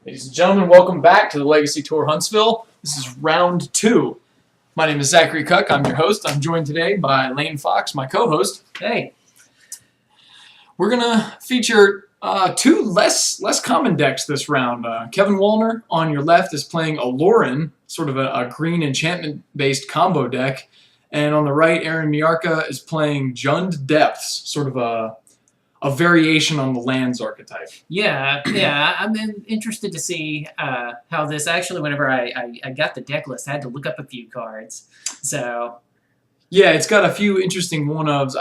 Ladies and gentlemen, welcome back to the Legacy Tour Huntsville. This is round 2. My name is Zachary Cuck. I'm your host. I'm joined today by Lane Fox, my co-host. Hey. We're going to feature two less common decks this round. Kevin Wallner on your left is playing Aluern, sort of a green enchantment-based combo deck. And on the right, Miarka is playing Jund Depths, sort of a variation on the lands archetype. Yeah. I'm interested to see how this actually. Whenever I got the deck list, I had to look up a few cards. So yeah, it's got a few interesting one-ofs.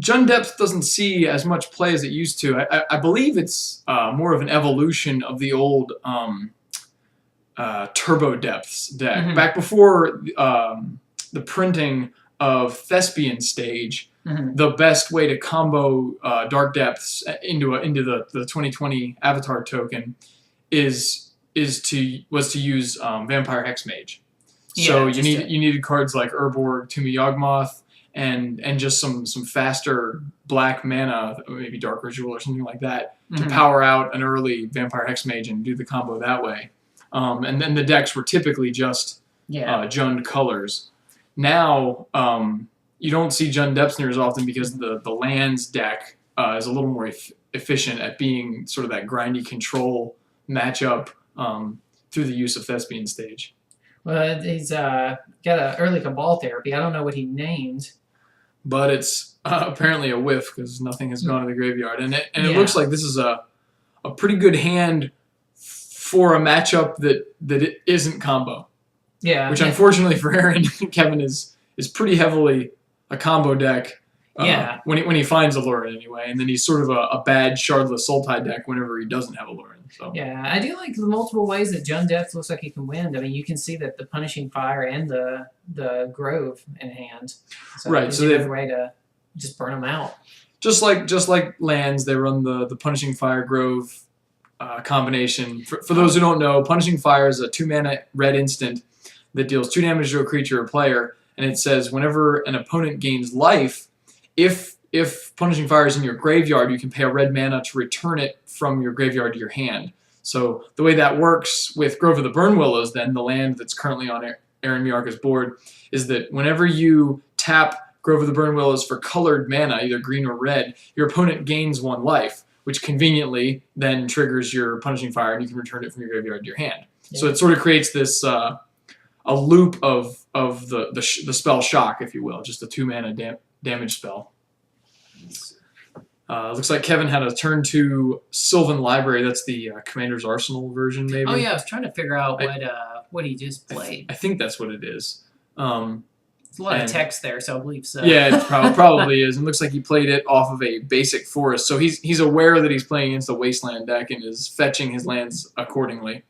Jund Depth doesn't see as much play as it used to. I believe it's more of an evolution of the old Turbo Depths deck. Mm-hmm. Back before the printing of Thespian Stage, the best way to combo Dark Depths into the 2020 Avatar token was to use Vampire Hexmage. So you needed cards like Urborg, Tomb of Yawgmoth, and just some faster black mana, maybe Dark Ritual or something like that, to power out an early Vampire Hexmage and do the combo that way. And then the decks were typically just Jund colors. Now you don't see Jund Depths near as often because the lands deck is a little more efficient at being sort of that grindy control matchup through the use of Thespian Stage. Well, he's got an early Cabal therapy. I don't know what he named. But it's apparently a whiff because nothing has gone to the graveyard. And it looks like this is a pretty good hand for a matchup that it isn't combo. Yeah. Which unfortunately for Aaron, Kevin is pretty heavily a combo deck. When he finds Aluern anyway, and then he's sort of a bad Shardless Sultai deck whenever he doesn't have Aluern. So yeah, I do like the multiple ways that Jund Depth looks like he can win. I mean, you can see that the Punishing Fire and the Grove in hand. So right, so they have a way to just burn them out. Just like lands, they run the Punishing Fire Grove combination. For those who don't know, Punishing Fire is a 2-mana red instant that deals 2 damage to a creature or player, and it says whenever an opponent gains life, if Punishing Fire is in your graveyard, you can pay a red mana to return it from your graveyard to your hand. So the way that works with Grove of the Burnwillows, then, the land that's currently on Aaron Miarka's board, is that whenever you tap Grove of the Burnwillows for colored mana, either green or red, your opponent gains 1 life, which conveniently then triggers your Punishing Fire, and you can return it from your graveyard to your hand. Yeah. So it sort of creates this a loop of the spell Shock, if you will, just a 2-mana damage spell. Looks like Kevin had a turn to Sylvan Library. That's the Commander's Arsenal version, maybe. Oh yeah, I was trying to figure out what he just played. I think that's what it is. There's a lot of text there, so I believe so. Yeah, it probably is. And looks like he played it off of a basic forest, so he's aware that he's playing against a Wasteland deck and is fetching his lands accordingly.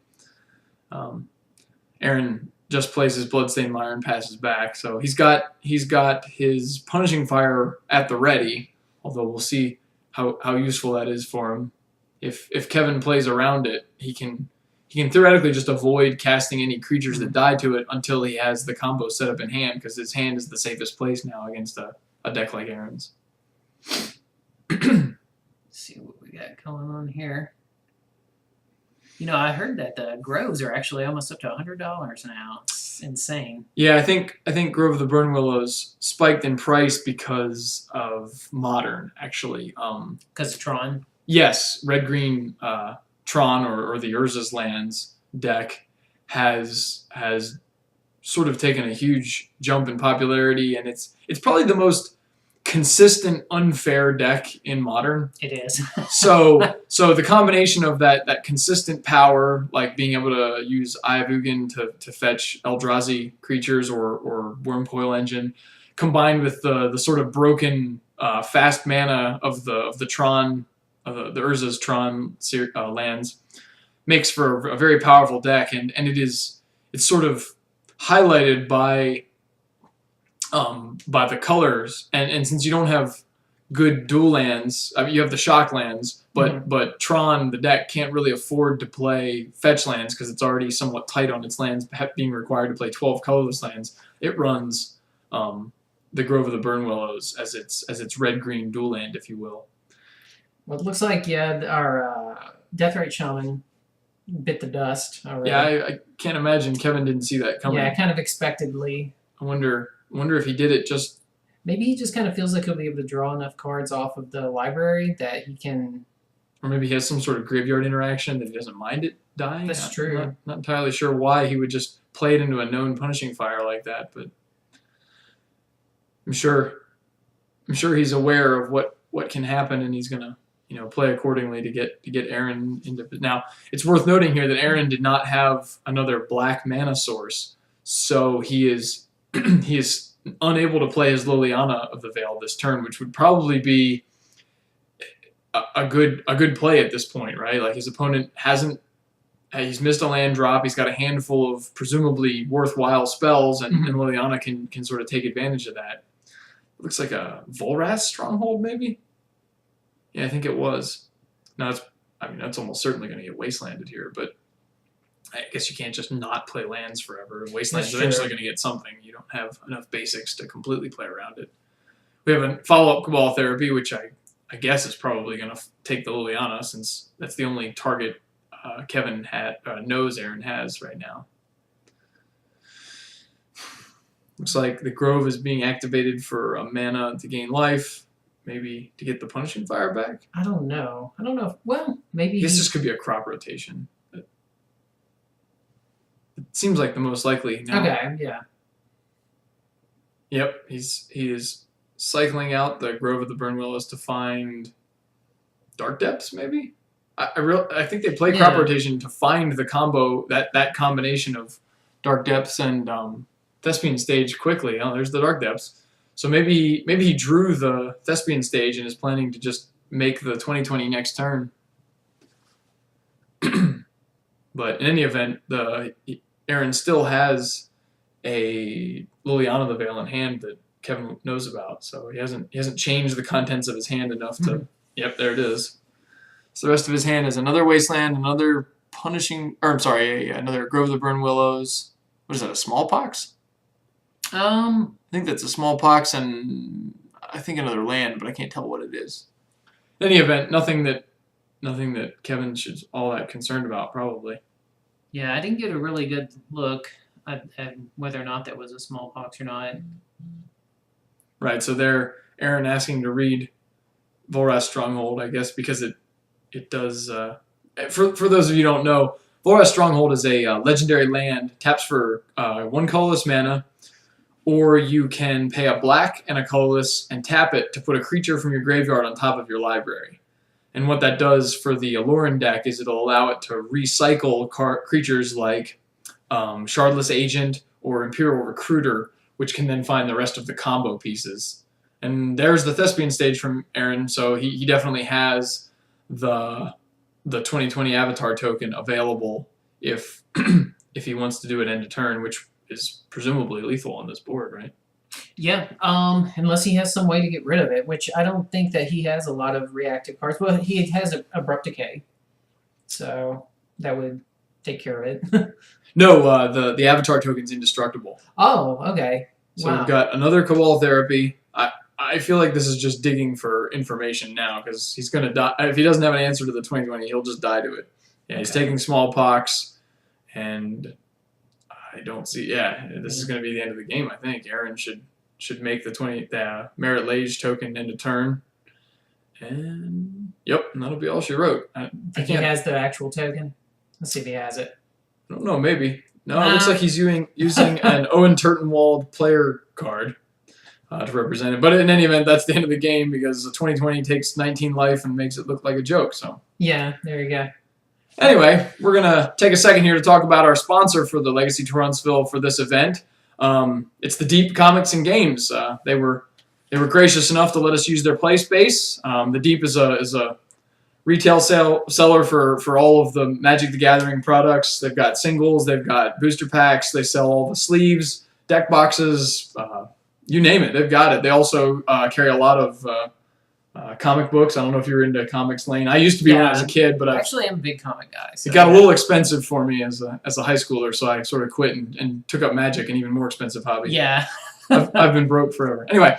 Aaron just plays his Bloodstained Mire and passes back, so he's got his Punishing Fire at the ready. Although we'll see how useful that is for him. If Kevin plays around it, he can theoretically just avoid casting any creatures that die to it until he has the combo set up in hand, because his hand is the safest place now against a deck like Aaron's. Let's see what we got going on here. You know, I heard that the Groves are actually almost up to $100 now. It's insane. Yeah, I think Grove of the Burnwillows spiked in price because of Modern, actually. Because of Tron? Yes, red-green Tron or the Urza's Lands deck has sort of taken a huge jump in popularity, and it's probably the most consistent unfair deck in Modern. It is. so the combination of that consistent power, like being able to use Eye of Ugin to fetch Eldrazi creatures or Wormcoil Engine, combined with the sort of broken fast mana of the Tron, the Urza's Tron lands, makes for a very powerful deck, and it's sort of highlighted by the colors, and since you don't have good dual lands, I mean, you have the shock lands, but Tron, the deck, can't really afford to play fetch lands because it's already somewhat tight on its lands, being required to play 12 colorless lands. It runs the Grove of the Burnwillows as its red-green dual land, if you will. Well, it looks like our Deathrite Shaman bit the dust already. Yeah, I can't imagine Kevin didn't see that coming. Yeah, kind of expectedly. I wonder if he did it just. Maybe he just kind of feels like he'll be able to draw enough cards off of the library that he can. Or maybe he has some sort of graveyard interaction that he doesn't mind it dying. That's true. I'm not entirely sure why he would just play it into a known punishing fire like that, but I'm sure he's aware of what can happen, and he's gonna play accordingly to get Aaron into. Now it's worth noting here that Aaron did not have another black mana source, so he is he is unable to play his Liliana of the Veil this turn, which would probably be a good play at this point, right? Like his opponent he's missed a land drop. He's got a handful of presumably worthwhile spells, and Liliana can sort of take advantage of that. It looks like a Volrath Stronghold, maybe. Yeah, I think it was. Now that's almost certainly going to get wastelanded here, but I guess you can't just not play lands forever. Wasteland's eventually going to get something. You don't have enough basics to completely play around it. We have a follow-up Cabal Therapy, which I guess is probably going to take the Liliana, since that's the only target Kevin knows Aaron has right now. Looks like the Grove is being activated for a mana to gain life, maybe to get the Punishing Fire back. I don't know. Well, maybe. I guess this could be a crop rotation. It seems like the most likely. No. Okay. Yeah. Yep, he is cycling out the Grove of the Burn Willows to find Dark Depths, maybe? I think they play crop rotation to find the combo, that combination of Dark Depths and Thespian Stage quickly. Oh, there's the Dark Depths. So maybe he drew the Thespian Stage and is planning to just make the 2020 next turn. But in any event, Aaron still has a Liliana the Veil in hand that Kevin knows about, so he hasn't changed the contents of his hand enough to. Yep, there it is. So the rest of his hand is another Wasteland, another another Grove of the Burn Willows. What is that? A Smallpox? I think that's a Smallpox, and I think another land, but I can't tell what it is. In any event, nothing that Kevin should all that concerned about, probably. Yeah, I didn't get a really good look at whether or not that was a Smallpox or not. Right, so Aaron asking to read Volrath Stronghold, I guess, because it does. For those of you who don't know, Volrath Stronghold is a legendary land, taps for 1 colorless mana, or you can pay a black and a colorless and tap it to put a creature from your graveyard on top of your library. And what that does for the Aluern deck is it'll allow it to recycle creatures like Shardless Agent or Imperial Recruiter, which can then find the rest of the combo pieces. And there's the Thespian Stage from Aaron, so he definitely has the 2020 Avatar token available if if he wants to do it end of turn, which is presumably lethal on this board, right? Yeah, unless he has some way to get rid of it, which I don't think that he has a lot of reactive cards. Well, he has Abrupt Decay, so that would take care of it. No, the Avatar token's indestructible. Oh, okay. So we've got another Cabal Therapy. I feel like this is just digging for information now, because he's going to die. If he doesn't have an answer to the 2020, he'll just die to it. Yeah, he's taking Smallpox, and I don't see. Yeah, this is going to be the end of the game. I think Aaron should make the Merit Lage token end of turn, and yep, and that'll be all she wrote. I think he has the actual token. Let's see if he has it. I don't know. Maybe no. It looks like he's using an Owen Turtenwald player card to represent it. But in any event, that's the end of the game, because the 2020 takes 19 life and makes it look like a joke. So yeah, there you go. Anyway, we're going to take a second here to talk about our sponsor for the Legacy Torrantsville for this event. It's the Deep Comics and Games. They were gracious enough to let us use their play space. The Deep is a retail seller for all of the Magic the Gathering products. They've got singles, they've got booster packs, they sell all the sleeves, deck boxes, you name it, they've got it. They also carry a lot of comic books. I don't know if you're into comics, Lane. I used to be when I was a kid, but actually I'm a big comic guy. So it got a little expensive for me as a high schooler, so I sort of quit and took up Magic, an even more expensive hobby. Yeah. I've been broke forever. Anyway,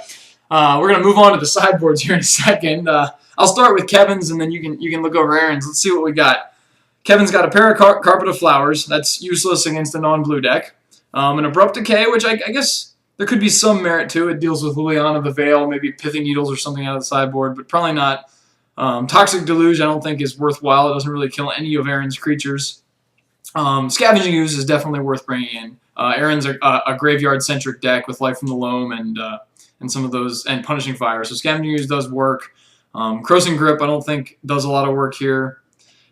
we're gonna move on to the sideboards here in a second. I'll start with Kevin's, and then you can look over Aaron's. Let's see what we got. Kevin's got a pair of Carpet of Flowers. That's useless against a non-blue deck. An Abrupt Decay, which I guess there could be some merit to. It deals with Liliana the Veil, maybe Pithing Needles or something out of the sideboard, but probably not. Toxic Deluge I don't think is worthwhile. It doesn't really kill any of Aaron's creatures. Scavenging Ooze is definitely worth bringing in. Aaron's a graveyard-centric deck with Life from the Loam and some of those, and Punishing Fire. So Scavenging Ooze does work. Crossing Grip I don't think does a lot of work here.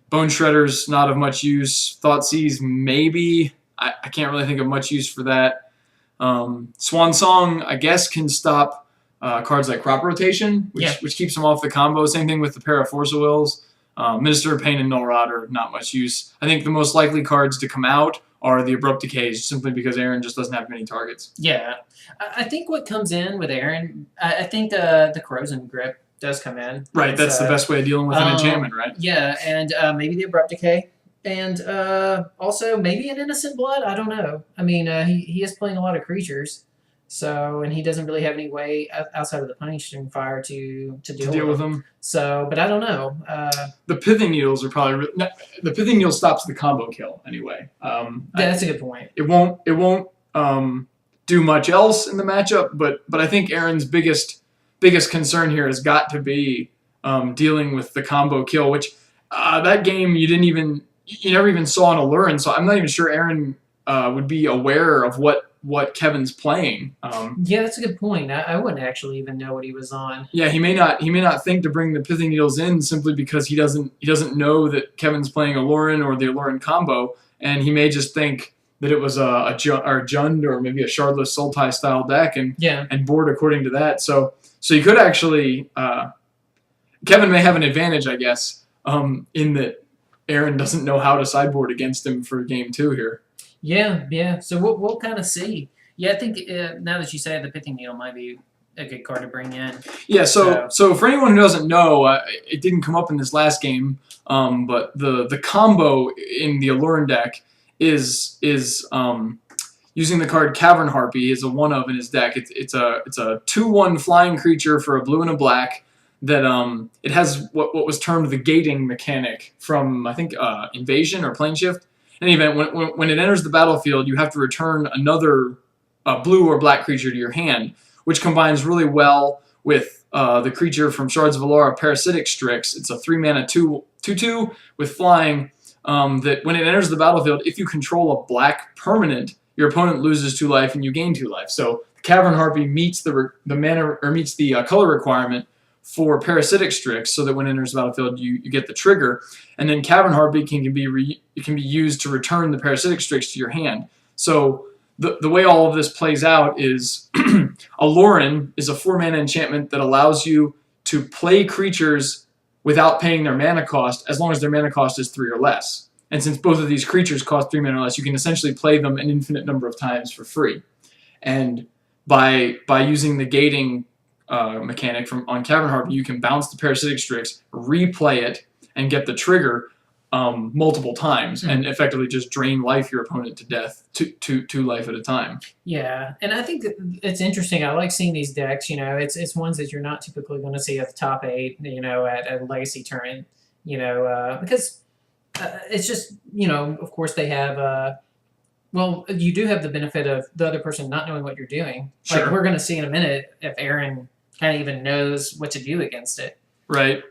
Bone Shredder's not of much use. Thoughtseize maybe. I can't really think of much use for that. Swan Song I guess can stop cards like Crop Rotation, which keeps them off the combo. Same thing with the pair of Force of Wills. Minister of Pain and Null Rod are not much use. I think the most likely cards to come out are the Abrupt Decays, simply because Aaron just doesn't have many targets. Yeah. I think what comes in with Aaron, I think the Corrosion Grip does come in. Right, that's the best way of dealing with an enchantment, right? Yeah, and maybe the Abrupt Decay. And also maybe an Innocent Blood, I don't know. I mean, he is playing a lot of creatures. So, and he doesn't really have any way outside of the Punishing Fire to deal with them. So, but I don't know. The Pithing Needles are probably the Pithing Needle stops the combo kill anyway. That's a good point. It won't do much else in the matchup, but I think Aaron's biggest concern here has got to be dealing with the combo kill, which that game you never even saw an Aluern, so I'm not even sure Aaron would be aware of what Kevin's playing. Yeah, that's a good point. I wouldn't actually even know what he was on. Yeah, he may not think to bring the Pithing Needles in simply because he doesn't know that Kevin's playing Aluern or the Aluern combo, and he may just think that it was a Jund or maybe a Shardless Sultai style deck and board according to that. So you could actually Kevin may have an advantage, I guess, in that Aaron doesn't know how to sideboard against him for game 2 here. Yeah. So we'll kind of see. Yeah, I think now that you say it, the Pithing Needle might be a good card to bring in. Yeah. So for anyone who doesn't know, it didn't come up in this last game, but the combo in the Aluern deck is using the card Cavern Harpy is a 1-of in his deck. It's a 2/1 flying creature for a blue and a black that it has what was termed the gating mechanic from I think Invasion or Plane Shift. In any event, when it enters the battlefield, you have to return another blue or black creature to your hand, which combines really well with the creature from Shards of Alara, Parasitic Strix. It's a 3-mana 2/2 with flying that when it enters the battlefield, if you control a black permanent, your opponent loses 2 life and you gain 2 life. So Cavern Harpy meets the mana or meets the color requirement for Parasitic Strix, so that when it enters the battlefield, you get the trigger, and then Cavern Harpy can be used to return the Parasitic Strix to your hand. So the way all of this plays out is Aluern is a 4-mana enchantment that allows you to play creatures without paying their mana cost, as long as their mana cost is 3 or less. And since both of these creatures cost 3 mana or less, you can essentially play them an infinite number of times for free. And by using the gating mechanic on Cavern Harpy, you can bounce the Parasitic Strix, replay it, and get the trigger multiple times, and effectively just drain your opponent to death, two life at a time. Yeah, and I think it's interesting. I like seeing these decks. It's ones that you're not typically going to see at the top 8. At a Legacy tournament. Because it's just of course they have. Well, you do have the benefit of the other person not knowing what you're doing. Sure. Like we're going to see in a minute if Aaron kind of even knows what to do against it. Right.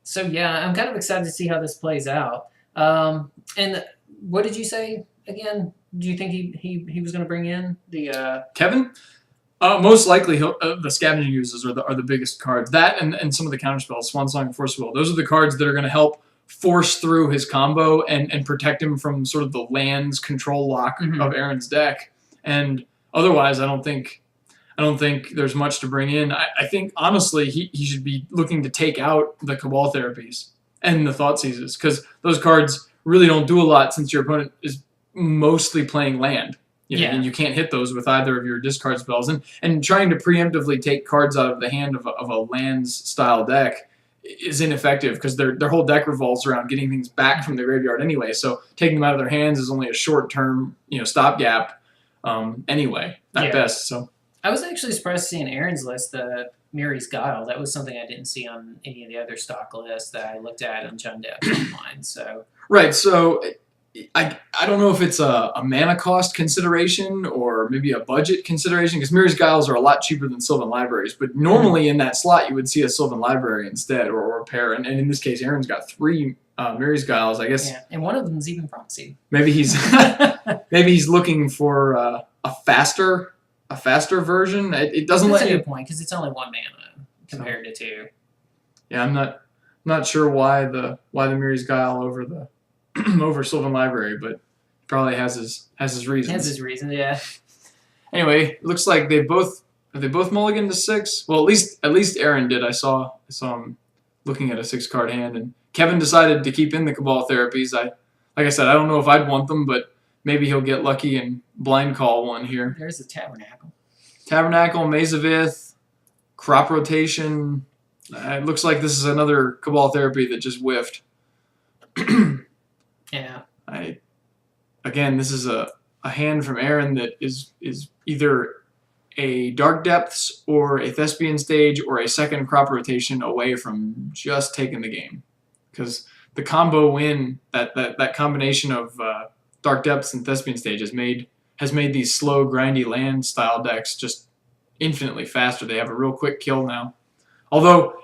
So yeah, I'm kind of excited to see how this plays out. And what did you say again? Do you think he was going to bring in the Kevin? Most likely, the Scavenging Uses are the biggest cards. That and some of the counterspells, Swan Song and Force of Will. Those are the cards that are going to help force through his combo and protect him from sort of the lands control lock of Aaron's deck. And otherwise, I don't think there's much to bring in. I think honestly he should be looking to take out the Cabal Therapies and the Thoughtseizes, because those cards really don't do a lot since your opponent is mostly playing land. And you can't hit those with either of your discard spells. And trying to preemptively take cards out of the hand of a lands style deck is ineffective, because their whole deck revolves around getting things back from the graveyard anyway. So taking them out of their hands is only a short-term stopgap anyway, at best. So I was actually surprised to see in Aaron's list the Mary's Guile. That was something I didn't see on any of the other stock lists that I looked at on John Depth online. So Right. So I don't know if it's a mana cost consideration or maybe a budget consideration because Mirror's Guiles are a lot cheaper than Sylvan Libraries. But normally in that slot you would see a Sylvan Library instead or a pair. And in this case, Aaron's got 3 Mirror's Guiles. I guess yeah, and one of them's even proxied. maybe he's maybe he's looking for a faster version. It doesn't That's let a you. good point because it's only 1 mana compared to 2. Yeah, I'm not sure why the Mirror's Guile over the over Sylvan Library, but probably has his reasons. Has his reason, yeah. Anyway, it looks like they both mulliganed to 6. Well, at least Aaron did. I saw him looking at a 6-card hand, and Kevin decided to keep in the Cabal Therapies. Like I said, I don't know if I'd want them, but maybe he'll get lucky and blind call one here. There's a Tabernacle, Maze of Ith, Crop Rotation. It looks like this is another Cabal Therapy that just whiffed. Yeah. Again, this is a hand from Aaron that is either a Dark Depths or a Thespian Stage or a second Crop Rotation away from just taking the game. Because the combo win, that combination of Dark Depths and Thespian Stage has made these slow, grindy land style decks just infinitely faster. They have a real quick kill now. Although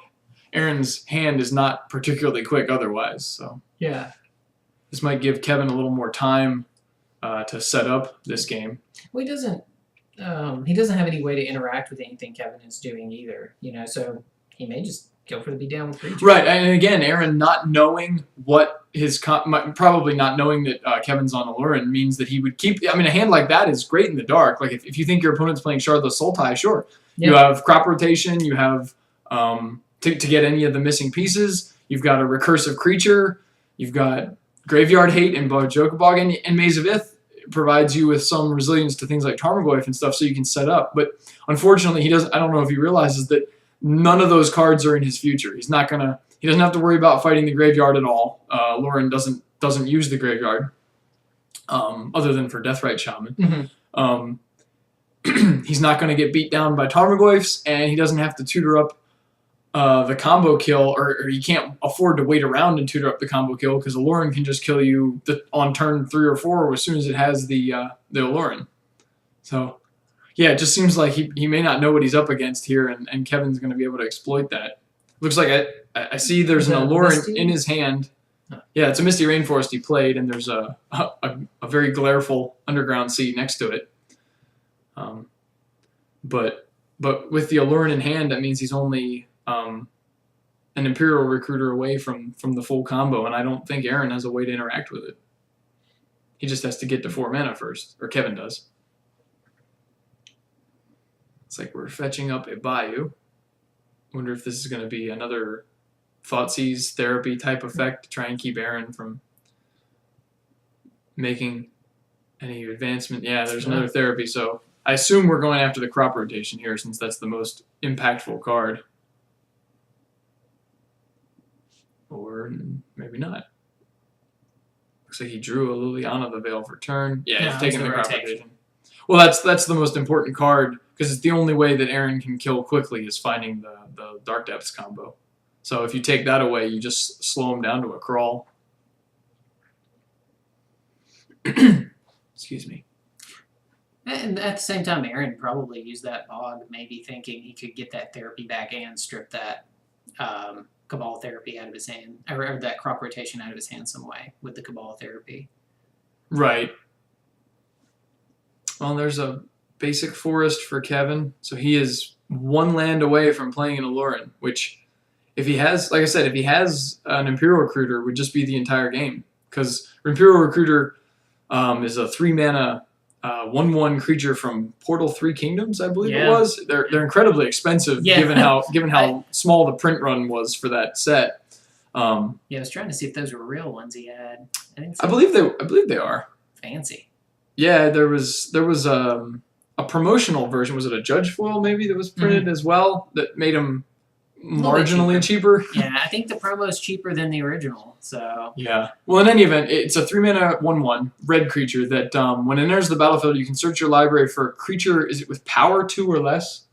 Aaron's hand is not particularly quick otherwise, so Yeah. this might give Kevin a little more time to set up this game. Well, he doesn't have any way to interact with anything Kevin is doing either, so he may just go for the be down with creature. Right, and again, Aaron not knowing what probably not knowing that Kevin's on Aluern means that he would keep. I mean, a hand like that is great in the dark. Like if you think your opponent's playing Shardless Sultai, sure, Yeah. you have Crop Rotation, you have to get any of the missing pieces. You've got a recursive creature. You've got Graveyard Hate and Jokabog, and Maze of Ith provides you with some resilience to things like Tarmogoyf and stuff, so you can set up. But unfortunately, he doesn't. I don't know if he realizes that none of those cards are in his future. He doesn't have to worry about fighting the graveyard at all. Aluern doesn't use the graveyard, other than for Deathrite Shaman. Mm-hmm. He's not going to get beat down by Tarmogoyfs, and he doesn't have to tutor up the combo kill, or he can't afford to wait around and tutor up the combo kill because Aluern can just kill you on turn 3 or 4 as soon as it has the Aluern. So, yeah, it just seems like he may not know what he's up against here, and Kevin's going to be able to exploit that. Looks like I see there's an Aluern in his hand. Yeah, it's a Misty Rainforest he played, and there's a very glareful Underground Sea next to it. But with the Aluern in hand, that means he's only an Imperial Recruiter away from the full combo, and I don't think Aaron has a way to interact with it. He just has to get to 4 mana first, or Kevin does. It's like we're fetching up a Bayou. Wonder if this is going to be another Thoughtseize therapy type effect to try and keep Aaron from making any advancement. Yeah, there's another therapy, so I assume we're going after the Crop Rotation here since that's the most impactful card. Or maybe not. Looks like he drew a Liliana the Veil for turn. Yeah, he's taking the Crop Rotation. Well, that's the most important card because it's the only way that Aaron can kill quickly is finding the Dark Depths combo. So if you take that away, you just slow him down to a crawl. Excuse me. And at the same time, Aaron probably used that Bog, maybe thinking he could get that therapy back and strip that Cabal Therapy out of his hand, or that Crop Rotation out of his hand some way with the Cabal Therapy. Right. Well, there's a basic forest for Kevin, so he is 1 land away from playing an Aluern, which, if he has, like I said, if he has an Imperial Recruiter, would just be the entire game. Because Imperial Recruiter is a 3 mana 1/1 creature from Portal 3 Kingdoms, I believe it was. They're incredibly expensive given how small the print run was for that set. I was trying to see if those were real ones he had. I believe they are. Fancy. Yeah, there was a promotional version. Was it a Judge Foil maybe that was printed as well that made them marginally cheaper? Yeah, I think the promo is cheaper than the original. So yeah. Well, in any event, it's a 3 mana 1/1 red creature that when it enters the battlefield, you can search your library for a creature. Is it with power 2 or less?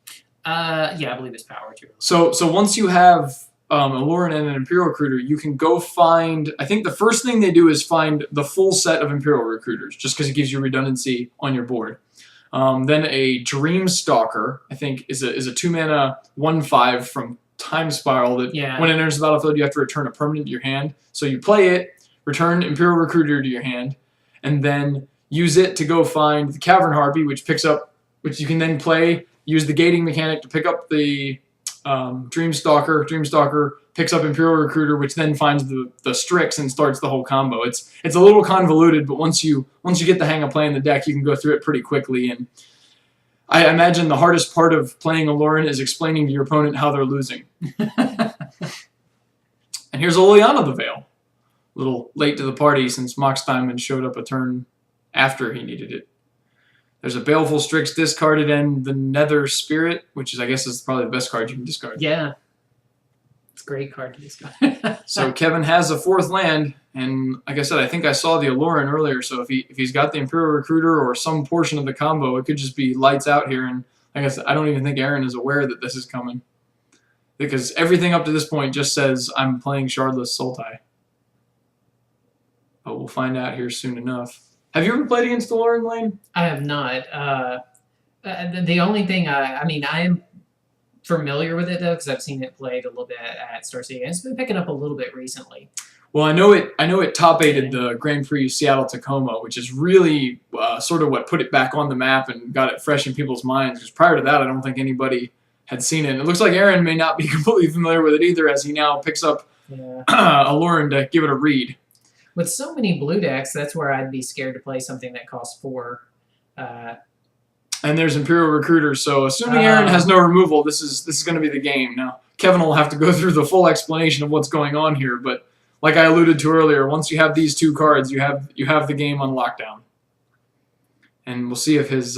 Yeah, I believe it's power too. So once you have Aluern and an Imperial Recruiter, you can go find. I think the first thing they do is find the full set of Imperial Recruiters, just because it gives you redundancy on your board. Then a Dream Stalker, I think, is a 2-mana 1/5 from Time Spiral that when it enters the battlefield, you have to return a permanent to your hand. So you play it, return Imperial Recruiter to your hand, and then use it to go find the Cavern Harpy, which you can then play. Use the gating mechanic to pick up the Dream Stalker. Dream Stalker picks up Imperial Recruiter, which then finds the Strix and starts the whole combo. It's a little convoluted, but once you get the hang of playing the deck, you can go through it pretty quickly. And I imagine the hardest part of playing Aluern is explaining to your opponent how they're losing. And here's Liliana the Veil. A little late to the party since Mox Diamond showed up a turn after he needed it. There's a Baleful Strix discarded and the Nether Spirit, which I guess is probably the best card you can discard. Yeah. It's a great card to discard. So Kevin has a 4th land, and like I said, I think I saw the Aluern earlier, so if he's got the Imperial Recruiter or some portion of the combo, it could just be lights out here, and like I said, I don't even think Aaron is aware that this is coming. Because everything up to this point just says, I'm playing Shardless Sultai. But we'll find out here soon enough. Have you ever played against Aluern, Lane? I have not. The only thing I am familiar with it though because I've seen it played a little bit at Star City. It's been picking up a little bit recently. Well, I know it top-8'd the Grand Prix Seattle-Tacoma, which is really sort of what put it back on the map and got it fresh in people's minds. Because prior to that, I don't think anybody had seen it. And it looks like Aaron may not be completely familiar with it either, as he now picks up Aluern to give it a read. With so many blue decks, that's where I'd be scared to play something that costs 4. And there's Imperial Recruiter, so assuming Aaron has no removal, this is going to be the game. Now, Kevin will have to go through the full explanation of what's going on here, but like I alluded to earlier, once you have these 2 cards, you have the game on lockdown. And we'll see if his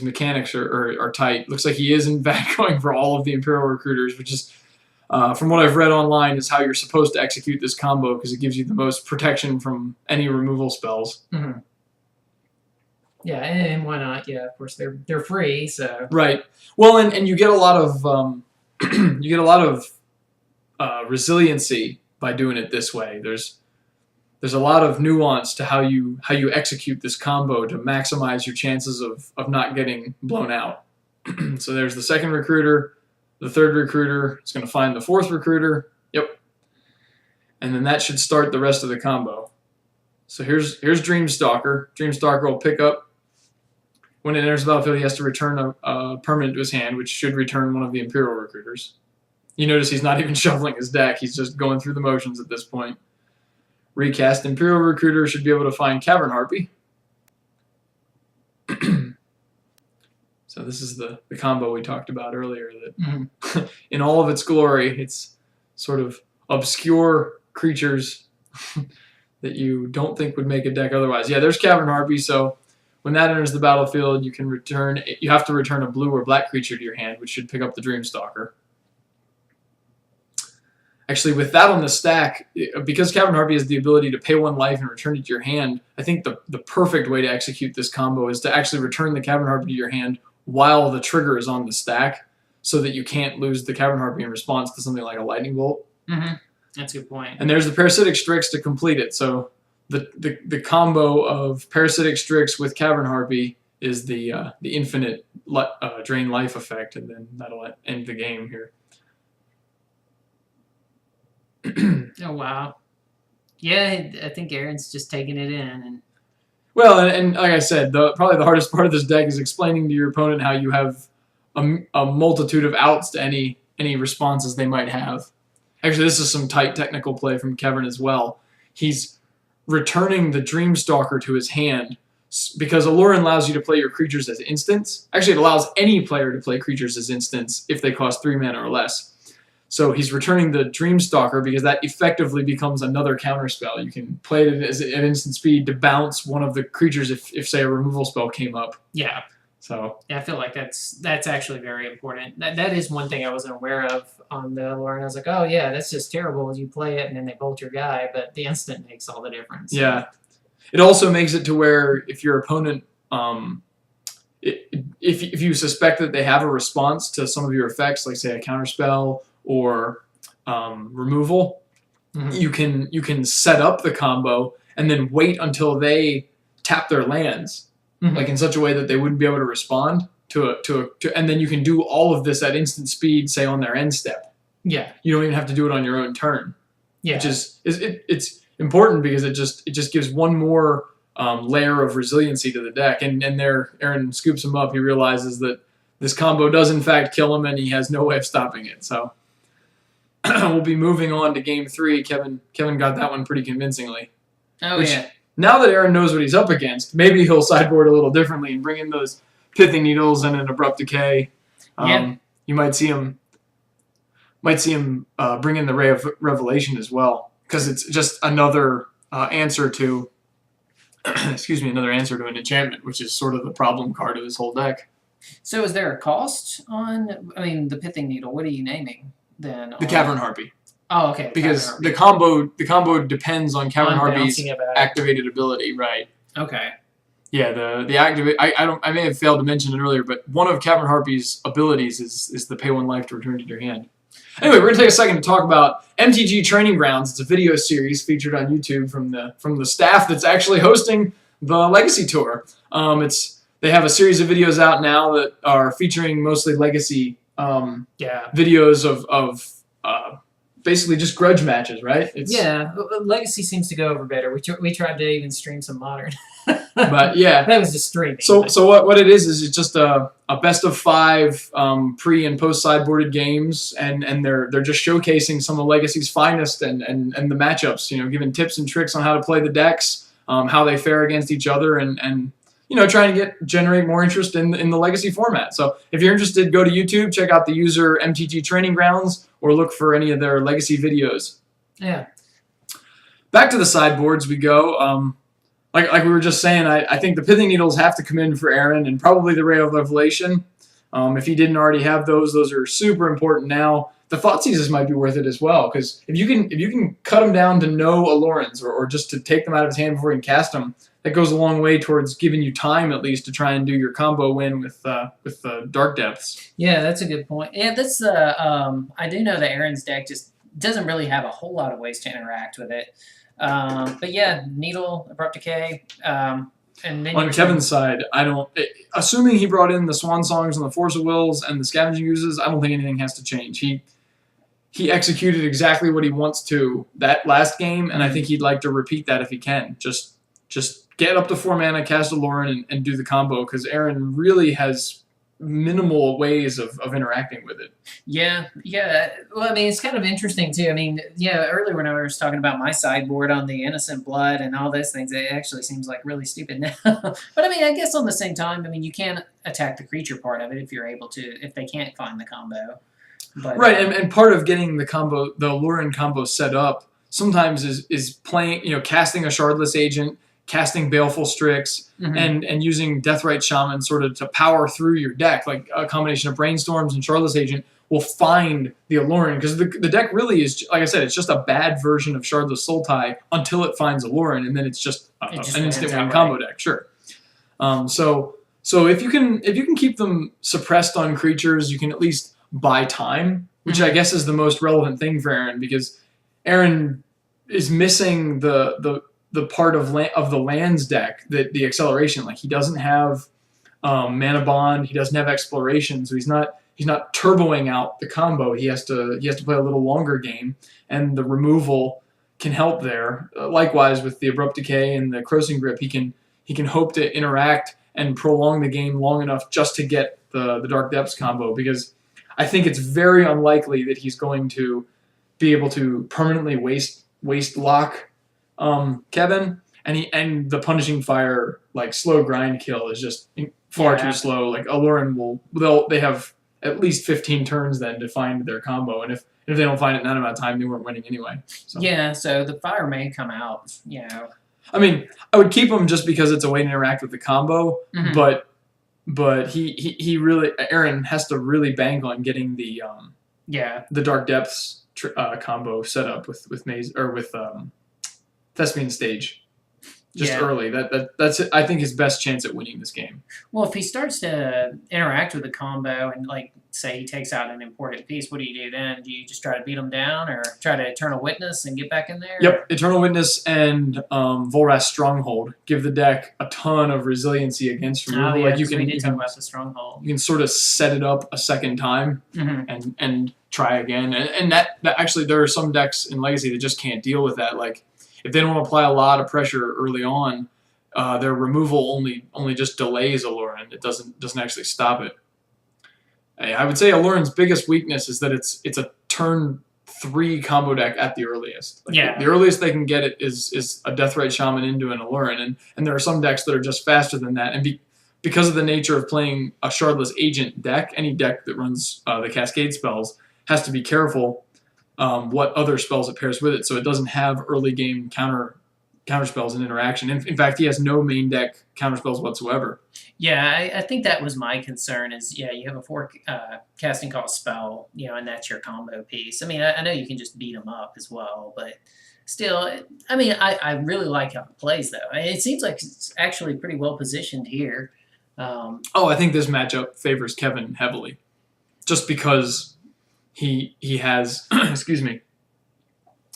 mechanics are tight. Looks like he is, in fact, going for all of the Imperial Recruiters, which is... from what I've read online, is how you're supposed to execute this combo because it gives you the most protection from any removal spells. Mm-hmm. Yeah, and why not? Yeah, of course they're free, so right. Well, and you get a lot of resiliency by doing it this way. There's a lot of nuance to how you execute this combo to maximize your chances of not getting blown out. So there's the 2nd recruiter. The 3rd recruiter is going to find the 4th recruiter. Yep. And then that should start the rest of the combo. So here's Dream Stalker. Dream Stalker will pick up. When it enters the battlefield, he has to return a permanent to his hand, which should return one of the Imperial Recruiters. You notice he's not even shuffling his deck. He's just going through the motions at this point. Recast Imperial Recruiter should be able to find Cavern Harpy. So this is the combo we talked about earlier that in all of its glory, it's sort of obscure creatures that you don't think would make a deck otherwise. Yeah, there's Cavern Harpy, so when that enters the battlefield, you have to return a blue or black creature to your hand, which should pick up the Dream Stalker. Actually, with that on the stack, because Cavern Harpy has the ability to pay 1 life and return it to your hand, I think the perfect way to execute this combo is to actually return the Cavern Harpy to your hand while the trigger is on the stack, so that you can't lose the Cavern Harpy in response to something like a Lightning Bolt. Mm-hmm. That's a good point. And there's the Parasitic Strix to complete it. So the combo of Parasitic Strix with Cavern Harpy is the infinite drain life effect, and then that'll end the game here. Oh wow. Yeah, I think Aaron's just taking it in and. Well, and like I said, probably the hardest part of this deck is explaining to your opponent how you have a multitude of outs to any responses they might have. Actually, this is some tight technical play from Kevin as well. He's returning the Dream Stalker to his hand because Aluern allows you to play your creatures as instants. Actually, it allows any player to play creatures as instants if they cost 3 mana or less. So he's returning the Dream Stalker because that effectively becomes another counterspell. You can play it at instant speed to bounce one of the creatures if say, a removal spell came up. Yeah. So yeah, I feel like that's actually very important. That is one thing I wasn't aware of on the Aluern. I was like, oh yeah, that's just terrible. You play it and then they bolt your guy, but the instant makes all the difference. Yeah. It also makes it to where if your opponent if you suspect that they have a response to some of your effects, like say a counterspell or removal, you can set up the combo and then wait until they tap their lands, like in such a way that they wouldn't be able to respond and then you can do all of this at instant speed, say on their end step. Yeah. You don't even have to do it on your own turn. Yeah. Which it's important because it just gives one more layer of resiliency to the deck. And there, Aaron scoops him up. He realizes that this combo does in fact kill him, and he has no way of stopping it. So we'll be moving on to game 3. Kevin got that one pretty convincingly. Oh, yeah. Now that Aaron knows what he's up against, maybe he'll sideboard a little differently and bring in those Pithing Needles and an Abrupt Decay. You might see him bring in the Ray of Revelation as well, because it's just another answer to another answer to an enchantment, which is sort of the problem card of his whole deck. So is there a cost on, the Pithing Needle? What are you naming then? The Cavern Harpy. Oh, okay. Because the combo depends on Cavern Harpy's activated ability, right? Okay. Yeah, the activate. I may have failed to mention it earlier, but one of Cavern Harpy's abilities is the pay 1 life to return to your hand. Anyway, we're gonna take a second to talk about MTG Training Grounds. It's a video series featured on YouTube from the staff that's actually hosting the Legacy Tour. They have a series of videos out now that are featuring mostly Legacy videos of basically just grudge matches, right? Legacy seems to go over better. We tried to even stream some Modern. But yeah, that was just streaming. So what it is it's just a best of 5 pre and post sideboarded games, and they're just showcasing some of Legacy's finest and the matchups. Giving tips and tricks on how to play the decks, how they fare against each other, and trying to generate more interest in the Legacy format. So if you're interested, go to YouTube, check out the user MTG Training Grounds, or look for any of their Legacy videos. Yeah. Back to the sideboards we go. Like we were just saying, I think the Pithing Needles have to come in for Aaron, and probably the Ray of Revelation. If he didn't already have those are super important now. The Thoughtseizes might be worth it as well, because if you can cut them down to no Aluerns, or just to take them out of his hand before he can cast them, that goes a long way towards giving you time at least to try and do your combo win with Dark Depths. Yeah, that's a good point. Yeah, that's I do know that Aaron's deck just doesn't really have a whole lot of ways to interact with it. But yeah, Needle, Abrupt Decay, and then on Kevin's side, assuming he brought in the Swan Songs and the Force of Wills and the Scavenging Oozes, I don't think anything has to change. He executed exactly what he wants to that last game, and I think he'd like to repeat that if he can. Just get up to 4 mana, cast Aluern, and do the combo, because Aaron really has minimal ways of interacting with it. Yeah. Well, it's kind of interesting too. Earlier when I was talking about my sideboard on the Innocent Blood and all those things, it actually seems like really stupid now. But I guess on the same time, you can attack the creature part of it if you're able to, if they can't find the combo. But, right, and part of getting the Aluern combo set up sometimes is playing, casting a Shardless Agent, casting Baleful Strix, and using Deathrite Shaman sort of to power through your deck. Like a combination of Brainstorms and Shardless Agent will find the Aluern, because the deck really is, like I said, it's just a bad version of Shardless Sultai until it finds Aluern, and then it's just an instant win combo deck. Sure. So if you can keep them suppressed on creatures, you can at least buy time, which I guess is the most relevant thing for Aaron, because Aaron is missing the part of the lands deck, the acceleration. Like, he doesn't have Mana Bond, he doesn't have Exploration, so he's not turboing out the combo. He has to play a little longer game, and the removal can help there. Likewise with the Abrupt Decay and the Crossing Grip, he can hope to interact and prolong the game long enough just to get the Dark Depths combo, because I think it's very unlikely that he's going to be able to permanently waste lock Kevin, and the Punishing Fire, like, slow grind kill is just far too slow. Like, Aluern they have at least 15 turns then to find their combo, and if they don't find it in that amount of time, they weren't winning anyway. So. Yeah, so the fire may come out, I would keep him just because it's a way to interact with the combo, but he really, Aaron has to really bank on getting the Dark Depths combo set up with Maze, or with Thespian Stage. just Yeah. early. That's I think his best chance at winning this game. Well, if he starts to interact with the combo and, like, say he takes out an important piece, what do you do then? Do you just try to beat him down or try to Eternal Witness and get back in there? Yep, Eternal Witness and Volrath's Stronghold give the deck a ton of resiliency against removal. Oh, yeah, like you 'cause we can, did you talk can about the Stronghold. you can sort of set it up a second time and try again. And that actually there are some decks in Legacy that just can't deal with that. Like if they don't apply a lot of pressure early on, their removal only just delays Aluern. It doesn't actually stop it. I would say Aluren's biggest weakness is that it's a turn 3 combo deck at the earliest. Like Yeah. The earliest they can get it is a Deathrite Shaman into an Aluren, and there are some decks that are just faster than that. And because of the nature of playing a Shardless Agent deck, any deck that runs the Cascade spells has to be careful what other spells it pairs with it, so it doesn't have early game counter spells and interaction. In fact, he has no main deck counter spells whatsoever. Yeah, I think that was my concern is, yeah, you have a 4 casting cost spell, and that's your combo piece. I mean, I know you can just beat them up as well, but still, I mean, I really like how it plays, though. It seems like it's actually pretty well positioned here. I think this matchup favors Kevin heavily, just because he has, excuse me,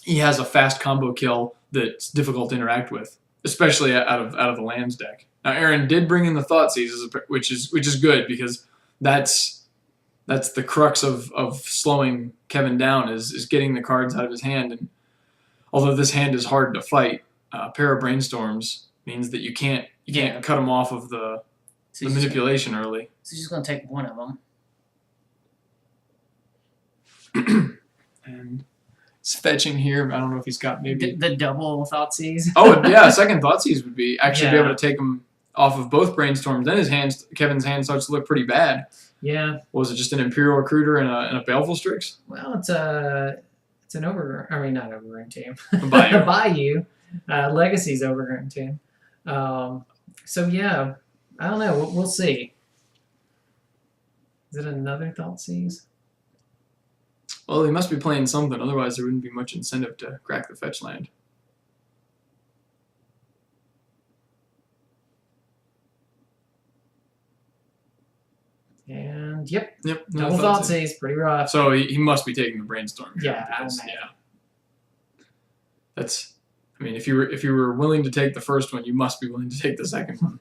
he has a fast combo kill that's difficult to interact with, especially out of the lands deck. Now, Aaron did bring in the Thoughtseize, which is good because that's the crux of slowing Kevin down is getting the cards out of his hand. And although this hand is hard to fight, a pair of Brainstorms means that you can't cut him off of the manipulation early. So he's just going to take one of them. And it's fetching here. I don't know if he's got maybe the double Thoughtseize. Oh yeah, second Thoughtseize would be actually be able to take him off of both Brainstorms. Then Kevin's hand starts to look pretty bad. Yeah. Was it just an Imperial Recruiter and a Baleful Strix? Well, it's an not Overgrown team. A Bayou. Bayou. Legacy's Overgrown team. So yeah, I don't know. We'll see. Is it another Thoughtseize? Well, he must be playing something. Otherwise, there wouldn't be much incentive to crack the fetch land. And yep, no double Thoughtseize, pretty rough. So he must be taking the Brainstorm. Yeah, That's. I mean, if you were willing to take the first one, you must be willing to take the second one.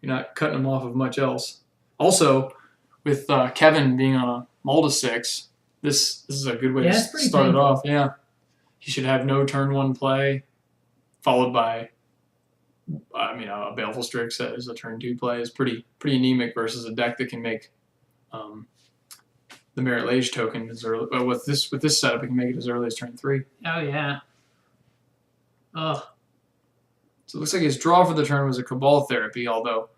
You're not cutting him off of much else. Also, with Kevin being on a Mulda 6, this is a good way to start it off. Yeah, he should have no turn 1 play, followed by. A Baleful Strix as a turn 2 play is pretty anemic versus a deck that can make the Merit Lage token as early. With this setup, it can make it as early as turn 3. Oh yeah. Oh. So it looks like his draw for the turn was a Cabal Therapy, although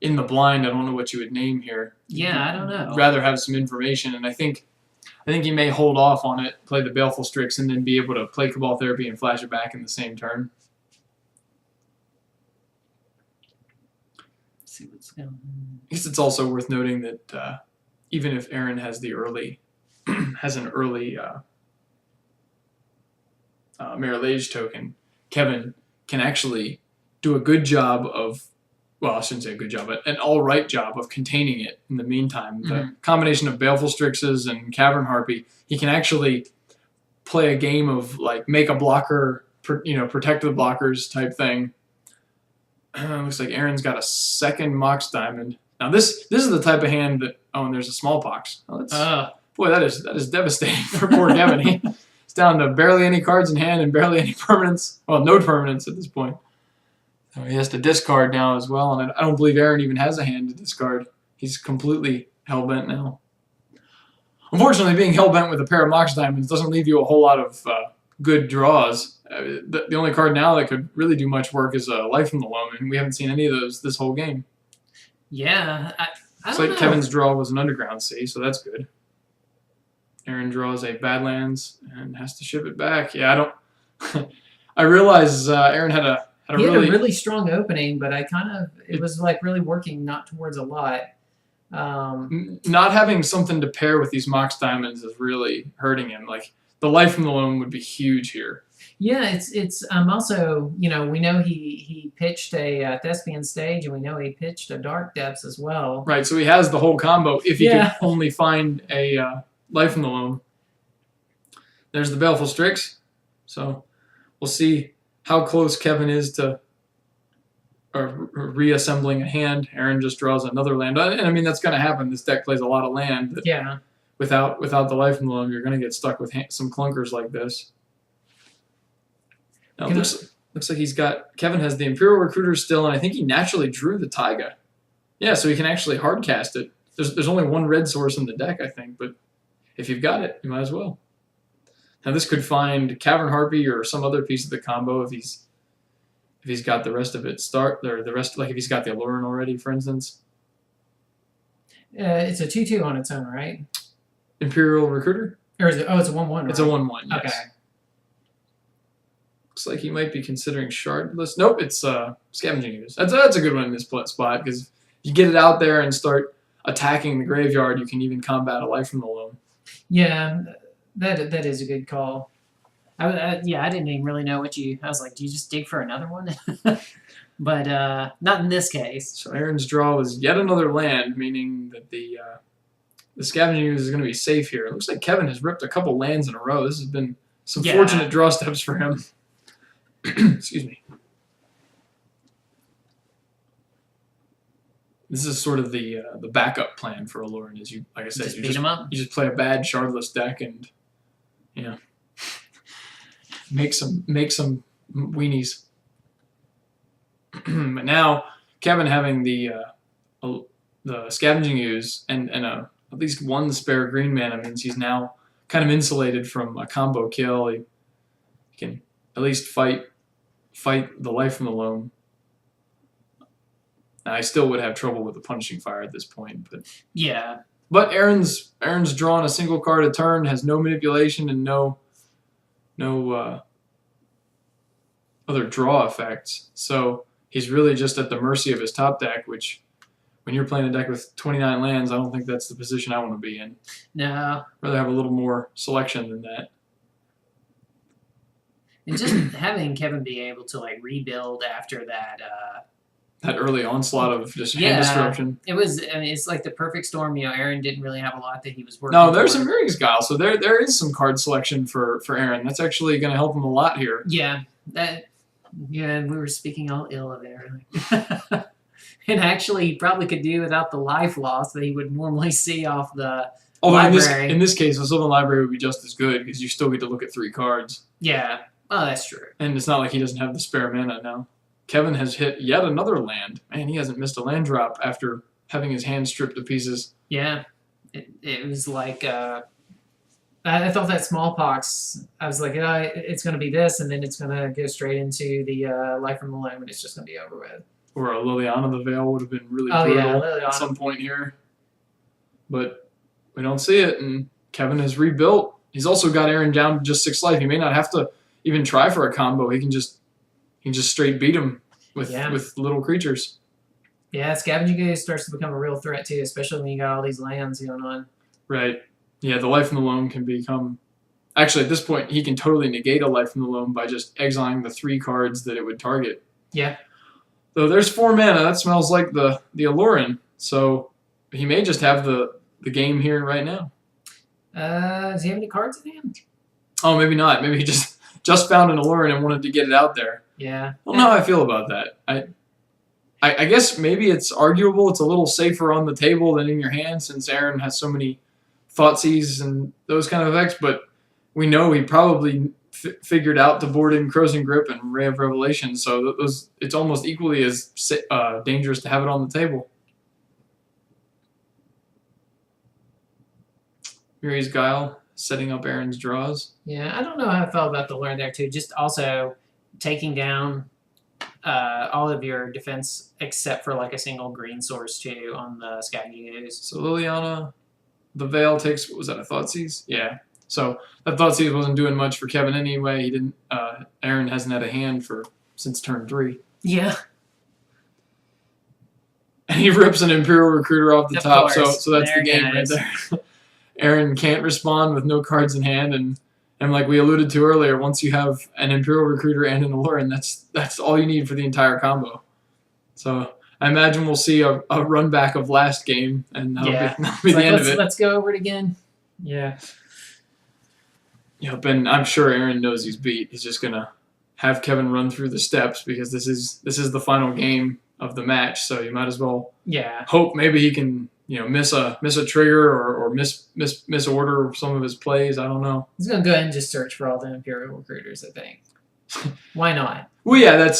in the blind, I don't know what you would name here. Yeah, I don't know. Rather have some information, and I think he may hold off on it, play the Baleful Strix, and then be able to play Cabal Therapy and flash it back in the same turn. See what's going on. I guess it's also worth noting that even if Aaron has an early Merit Lage token, Kevin can actually do a good job of, well, I shouldn't say a good job, but an all right job of containing it in the meantime. The combination of Baleful Strixes and Cavern Harpy, he can actually play a game of like make a blocker, protect the blockers type thing. Looks like Aaron's got a second Mox Diamond. Now this is the type of hand that and there's a Smallpox. Boy, that is devastating for poor Kevin. He's down to barely any cards in hand and barely any permanents. Well, no permanents at this point. So he has to discard now as well, and I don't believe Aaron even has a hand to discard. He's completely hell-bent now. Unfortunately, being hell-bent with a pair of Mox Diamonds doesn't leave you a whole lot of good draws. The only card now that could really do much work is Life from the Loam, and we haven't seen any of those this whole game. Yeah, I It's don't like know. Kevin's draw was an Underground Sea, so that's good. Aaron draws a Badlands and has to ship it back. Yeah, I don't. I realize Aaron had a really strong opening, but it was like really working not towards a lot. Not having something to pair with these Mox Diamonds is really hurting him. Like the Life from the Loam would be huge here. Yeah, it's also, you know, we know he pitched a Thespian Stage, and we know he pitched a Dark Depths as well. Right, so he has the whole combo if he Yeah. could only find a Life from the Loam. There's the Baleful Strix. So we'll see how close Kevin is to reassembling a hand. Aaron just draws another land. And I mean, that's going to happen. This deck plays a lot of land. That Yeah. Without the Life from the Loam, you're going to get stuck with some clunkers like this. Now, looks like Kevin has the Imperial Recruiter still, and I think he naturally drew the Taiga. Yeah, so he can actually hard cast it. There's only one red source in the deck, I think, but if you've got it, you might as well. Now this could find Cavern Harpy or some other piece of the combo if he's got the rest of it. Like if he's got the Aluern already, for instance. It's a 2/2 on its own, right? Imperial Recruiter? Or is it? Oh, it's a 1/1. Right? It's a 1/1. Yes. Okay. Looks like he might be considering Shardless. Nope, it's Scavenging Ooze. That's a good one in this spot because you get it out there and start attacking the graveyard. You can even combat a Life from the Loam. Yeah, that is a good call. I didn't even really know what you. I was like, do you just dig for another one? But not in this case. So Aaron's draw was yet another land, meaning that the Scavenging Ooze is going to be safe here. It looks like Kevin has ripped a couple lands in a row. This has been some fortunate draw steps for him. Excuse me. This is sort of the backup plan for Aluern. Is like I said, Just beat him up. You just play a bad Shardless deck and make some weenies. But now Kevin having the Scavenging Ooze and at least one spare green mana means he's now kind of insulated from a combo kill. He can at least fight the Life from the Loam. Now, I still would have trouble with the Punishing Fire at this point, but yeah. But Aaron's drawn a single card a turn, has no manipulation and no other draw effects. So he's really just at the mercy of his top deck, which when you're playing a deck with 29 lands, I don't think that's the position I want to be in. No. I'd rather have a little more selection than that. And just having Kevin be able to like rebuild after that that early onslaught of just hand destruction. It was. I mean, it's like the perfect storm. You know, Aaron didn't really have a lot that he was working. No, there's some Mirror's Guile, so there is some card selection for Aaron. That's actually going to help him a lot here. Yeah, and we were speaking all ill of Aaron. And actually, he probably could do without the life loss that he would normally see off the library. In this case, the Sylvan Library would be just as good because you still get to look at 3 cards. Yeah, well, that's true. And it's not like he doesn't have the spare mana now. Kevin has hit yet another land. Man, he hasn't missed a land drop after having his hand stripped to pieces. Yeah, it was like I thought that smallpox. I was like, it's going to be this, and then it's going to go straight into the Life from the Loam, and it's just going to be over with. Or a Liliana the Veil would have been really brutal at some point here. But we don't see it, and Kevin has rebuilt. He's also got Aaron down to just 6 life. He may not have to even try for a combo. He can just straight beat him with little creatures. Yeah, Scavenging Ooze starts to become a real threat too, especially when you got all these lands going on. Right. Yeah, the Life from the Loam can become... Actually, at this point, he can totally negate a Life from the Loam by just exiling the 3 cards that it would target. Yeah. So there's 4 mana. That smells like the Aluern. So he may just have the game here right now. Does he have any cards in hand? Oh, maybe not. Maybe he just found an Aluern and wanted to get it out there. Yeah. I don't know how I feel about that. I guess maybe it's arguable. It's a little safer on the table than in your hand since Aaron has so many Thoughtseize and those kind of effects. But we know he probably figured out to board in Crow's Grip and Ray of Revelation. So it's almost equally as dangerous to have it on the table. Mirror's Guile setting up Aaron's draws. Yeah, I don't know how I felt about the Aluern there too. Just also taking down all of your defense except for like a single green source too on the Scavenging Ooze. So Liliana, the Veil takes, what was that, a Thoughtseize? Yeah. So that Thoughtseize wasn't doing much for Kevin anyway. He didn't. Aaron hasn't had a hand since turn 3. Yeah. And he rips an Imperial Recruiter off the top. Course. So that's the game right there. Aaron can't respond with no cards in hand, and And like we alluded to earlier, once you have an Imperial Recruiter and an Aluern, that's all you need for the entire combo. So I imagine we'll see a run back of last game, and that'll be the end of it. Let's go over it again. Yeah. Yep, and I'm sure Aaron knows he's beat. He's just gonna have Kevin run through the steps because this is the final game of the match. So you might as well hope maybe he can miss a trigger or misorder some of his plays. I don't know. He's gonna go ahead and just search for all the Imperial Recruiters, I think. Why not? Well, yeah,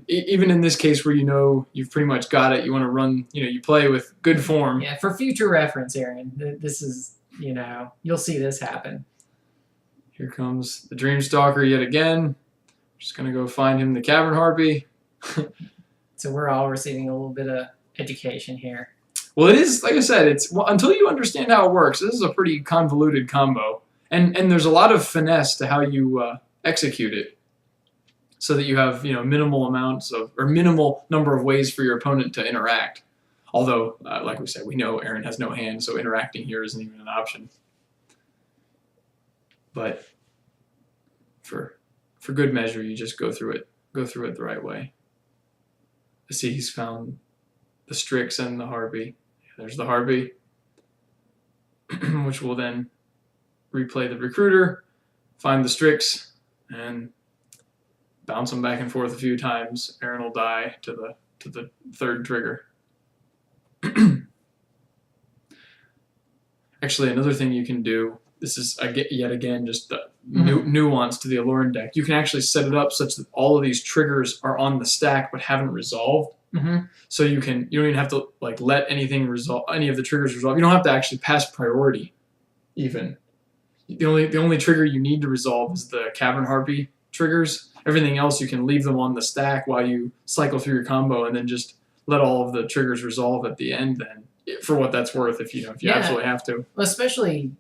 even in this case where you've pretty much got it, you want to run, you play with good form. Yeah, for future reference, Aaron, this is, you'll see this happen. Here comes the Dreamstalker yet again. Just going to go find him the Cavern Harpy. So we're all receiving a little bit of education here. Well, it is, like I said, until you understand how it works, this is a pretty convoluted combo. And there's a lot of finesse to how you execute it, so that you have minimal number of ways for your opponent to interact. Although, like we said, we know Aaron has no hand, so interacting here isn't even an option. But for good measure, you just go through it the right way. I see he's found the Strix and the Harpy. There's the Harpy, which will then replay the Recruiter, find the Strix, and bounce them back and forth a few times. Aaron will die to the third trigger. Actually, another thing you can do, this is yet again just the nuance to the Aluern deck. You can actually set it up such that all of these triggers are on the stack but haven't resolved. So you don't even have to let anything resolve, any of the triggers resolve. You don't have to actually pass priority even. The only trigger you need to resolve is the Cavern Harpy triggers. Everything else, you can leave them on the stack while you cycle through your combo, and then just let all of the triggers resolve at the end. Then, for what that's worth, if you absolutely have to. Well, especially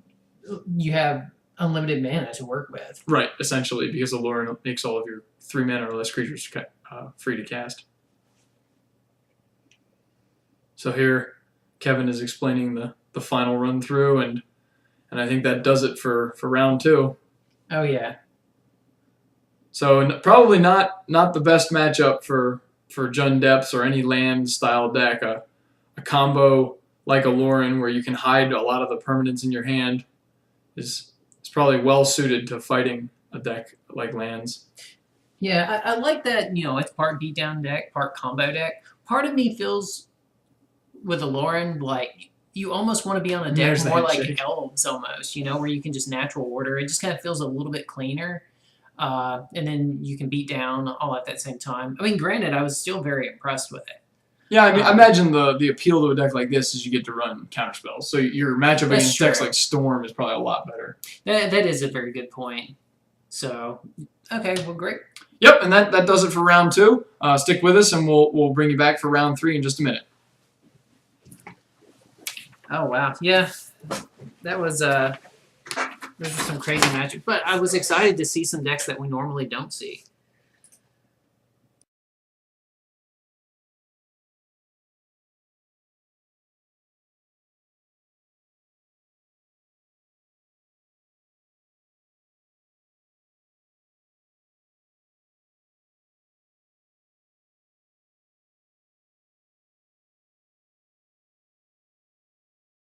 you have unlimited mana to work with. Right, essentially, because Aluern makes all of your 3 mana or less creatures free to cast. So here, Kevin is explaining the final run through, and I think that does it for round 2. Oh yeah. So probably not the best matchup for Jund Depths or any land style deck. A combo like Aluern where you can hide a lot of the permanents in your hand is probably well suited to fighting a deck like lands. Yeah, I like that. It's part beatdown deck, part combo deck. Part of me feels with Aluern like you almost want to be on a deck more like Elves almost. Where you can just natural order. It just kind of feels a little bit cleaner. And then you can beat down all at that same time. I mean, granted, I was still very impressed with it. Yeah, I mean, I imagine the appeal to a deck like this is you get to run counterspells. So your matchup against decks like Storm is probably a lot better. That is a very good point. So, okay, well, great. Yep, and that does it for round 2. Stick with us, and we'll bring you back for round 3 in just a minute. Oh wow, yeah, that was those were some crazy magic. But I was excited to see some decks that we normally don't see.